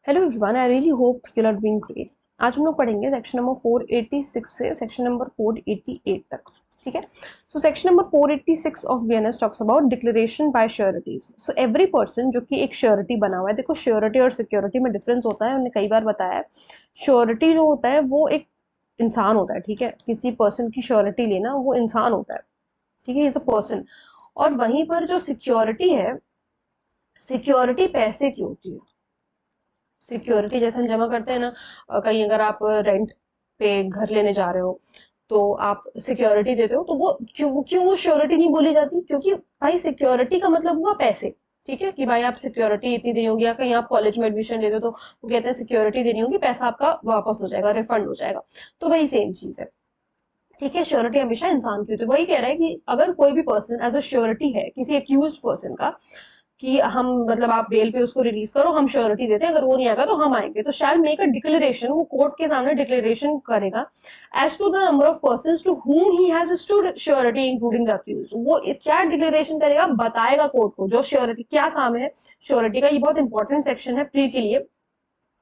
Hello everyone, I really hope you are doing great. आज हम लोग पढ़ेंगे सेक्शन नंबर 486 से सेक्शन नंबर 488 तक। ठीक है। So section number 486 of BNS talks about declaration bye sureties. So every person जो कि एक श्योरिटी बना हुआ है, देखो श्योरिटी और सिक्योरिटी में डिफरेंस होता है, हमने कई बार बताया है। श्योरिटी जो होता है वो एक इंसान होता है, ठीक है। किसी पर्सन की श्योरिटी लेना वो इंसान होता है, ठीक है, इज अ पर्सन। और वहीं पर जो सिक्योरिटी है, सिक्योरिटी पैसे की होती है। सिक्योरिटी जैसे हम जमा करते हैं ना, कहीं अगर आप रेंट पे घर लेने जा रहे हो तो आप सिक्योरिटी देते हो, तो वो क्यों वो श्योरिटी नहीं बोली जाती? क्योंकि भाई सिक्योरिटी का मतलब हुआ पैसे। ठीक है, कि भाई आप सिक्योरिटी इतनी देनी होगी, या कहीं आप कॉलेज में एडमिशन लेते हो तो वो कहते हैं सिक्योरिटी देनी होगी, पैसा आपका वापस हो जाएगा, रिफंड हो जाएगा। तो वही सेम चीज है। ठीक है, श्योरिटी हमेशा इंसान की होती है। वही कह रहा है कि अगर कोई भी पर्सन एज अ श्योरिटी है किसी एक्यूज्ड पर्सन का, कि हम मतलब आप बेल पे उसको रिलीज करो, हम श्योरिटी देते हैं, अगर वो नहीं आएगा तो हम आएंगे, तो शैल मेक अ डिक्लेरेशन, वो कोर्ट के सामने डिक्लेरेशन करेगा as to the number of persons to whom he has stood surety including the accused. वो क्या डिक्लेरेशन करेगा, बताएगा कोर्ट को जो श्योरिटी, क्या काम है श्योरिटी का। ये बहुत इंपॉर्टेंट सेक्शन है प्री के लिए।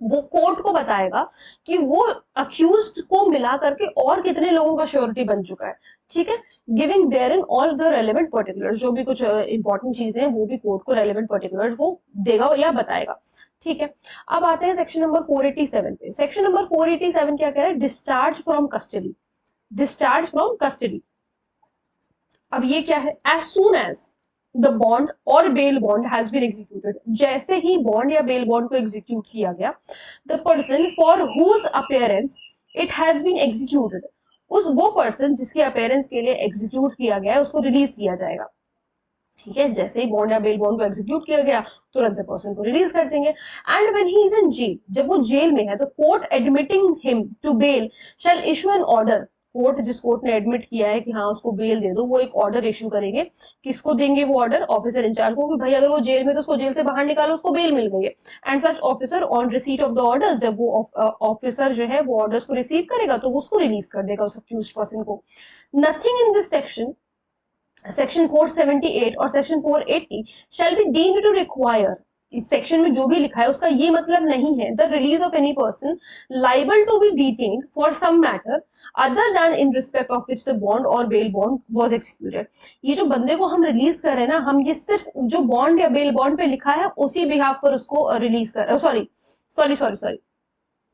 वो कोर्ट को बताएगा कि वो अक्यूज्ड को मिला करके और कितने लोगों का श्योरिटी बन चुका है। ठीक है, giving therein all the relevant particulars, जो भी कुछ इंपॉर्टेंट चीजें हैं वो भी कोर्ट को रेलेवेंट पर्टिकुलर्स वो देगा या बताएगा। ठीक है, अब आते हैं सेक्शन नंबर 487 पे। सेक्शन नंबर 487 क्या कह रहा है? Discharge from custody. Discharge from custody, अब ये क्या है? As soon as the bond और bail bond has been executed, जैसे ही बॉन्ड या बेल बॉन्ड को एग्जीक्यूट किया गया, the person for whose appearance it has been executed, उस वो पर्सन जिसके अपेयरेंस के लिए एग्जीक्यूट किया गया है उसको रिलीज किया जाएगा। ठीक है, जैसे ही बॉन्ड या बेल बॉन्ड को एग्जीक्यूट किया गया तुरंत से पर्सन को रिलीज कर देंगे। And when he is in jail, जब वो जेल में है, तो court admitting him to bail shall issue an order. Court, जिस कोर्ट ने एडमिट किया है कि हाँ उसको बेल दे दो, वो एक ऑर्डर इशू करेंगे। किसको देंगे वो ऑर्डर? ऑफिसर इंचार्ज को, कि भाई अगर वो जेल में तो उसको जेल से बाहर निकालो, उसको बेल मिल गई है। And such officer on receipt of the orders, जब वो ऑफिसर जो है वो ऑर्डर्स को रिसीव करेगा तो उसको रिलीज कर देगा, उस अक्यूज्ड पर्सन को। Nothing in this section, section 478 और section 480 shall be deemed to require, इस सेक्शन में जो भी लिखा है उसका ये मतलब नहीं है the release of any person liable to be detained for some matter other than in respect of which the bond और बेल बॉन्ड वाज एक्सिक्यूटेड। ये जो बंदे को हम रिलीज कर रहे हैं ना, हम ये सिर्फ जो बॉन्ड या बेल बॉन्ड पे लिखा है उसी बिहाफ पर उसको रिलीज कर, सॉरी सॉरी सॉरी सॉरी,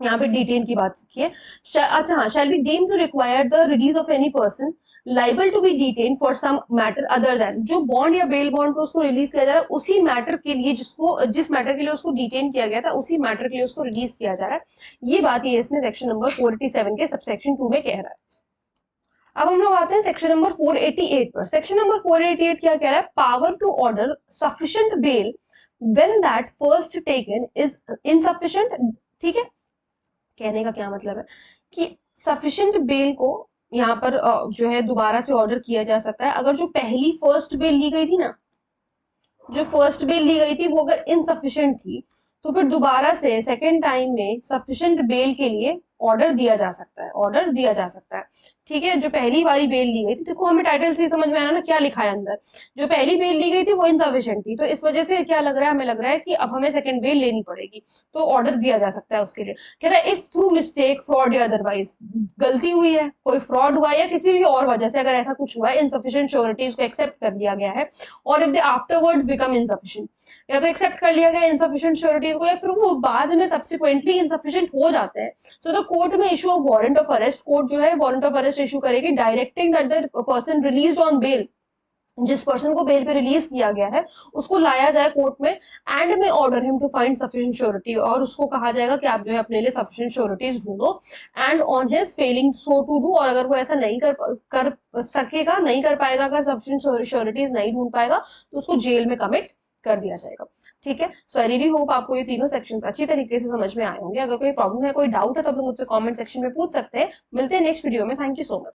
यहाँ पे डिटेन की बात की है। अच्छा हाँ, shall be deem to require the release of any person liable to be detain for some matter other than, जो बॉन्ड या बेल बॉन्ड को उसको रिलीज किया जा रहा है उसी मैटर के लिए, जिसको जिस मैटर के लिए उसको डिटेन किया गया था उसी मैटर के लिए उसको रिलीज किया जा रहा है। ये बात ये इसमें सेक्शन नंबर 487 के सबसेक्शन 2 में कह रहा है। अब हम लोग आते हैं सेक्शन नंबर 488 पर। सेक्शन नंबर 488 क्या कह रहा है? Power to order sufficient bail when that first taken is insufficient. ठीक है, कहने का क्या मतलब है कि सफिशिएंट बेल को यहाँ पर जो है दोबारा से ऑर्डर किया जा सकता है अगर जो पहली फर्स्ट बेल ली गई थी ना, जो फर्स्ट बेल ली गई थी वो अगर इनसफिशिएंट थी, तो फिर दोबारा से सेकेंड टाइम में सफिशिएंट बेल के लिए ऑर्डर दिया जा सकता है, ऑर्डर दिया जा सकता है। ठीक है, जो पहली वाली बेल ली गई थी, देखो हमें टाइटल से समझ में आना ना क्या लिखा है अंदर। जो पहली बेल ली गई थी वो इनसफिशिएंट थी, तो इस वजह से क्या लग रहा है, हमें लग रहा है कि अब हमें सेकेंड बेल लेनी पड़ेगी, तो ऑर्डर दिया जा सकता है उसके लिए। कह रहा है इफ थ्रू मिस्टेक फ्रॉड या अदरवाइज, गलती हुई है, कोई फ्रॉड हुआ या किसी भी और वजह से अगर ऐसा कुछ हुआ है, इनसफिशिएंट श्योरिटीज को एक्सेप्ट कर लिया गया है, और if they afterwards become insufficient, या तो एक्सेप्ट कर लिया गया इनसफिशिएंट श्योरिटीज को, या फिर वो बाद में सब्सिक्वेंटली इनसफिशिएंट हो जाते हैं, सो द कोर्ट में issue of warrant of arrest, court जो है वारंट ऑफ अरेस्ट इशू करेगी directing that the person released on bail, जिस पर्सन को बेल पे रिलीज किया गया है उसको लाया जाए कोर्ट में, and may order him to find sufficient surety, और उसको कहा जाएगा कि आप जो है अपने लिए सफिशिएंट श्योरिटीज ढूंढो। And on his failing so to do, और अगर वो ऐसा नहीं कर सकेगा, नहीं कर पाएगा, अगर सफिशिएंट श्योरिटीज नहीं ढूंढ पाएगा तो उसको जेल में कमिट कर दिया जाएगा। ठीक है, सो आई रियली होप आपको ये तीनों सेक्शंस अच्छी तरीके से समझ में आए होंगे। अगर कोई प्रॉब्लम है, कोई डाउट है, तो आप लोग मुझसे कमेंट सेक्शन में पूछ सकते हैं। मिलते हैं नेक्स्ट वीडियो में। Thank you so much.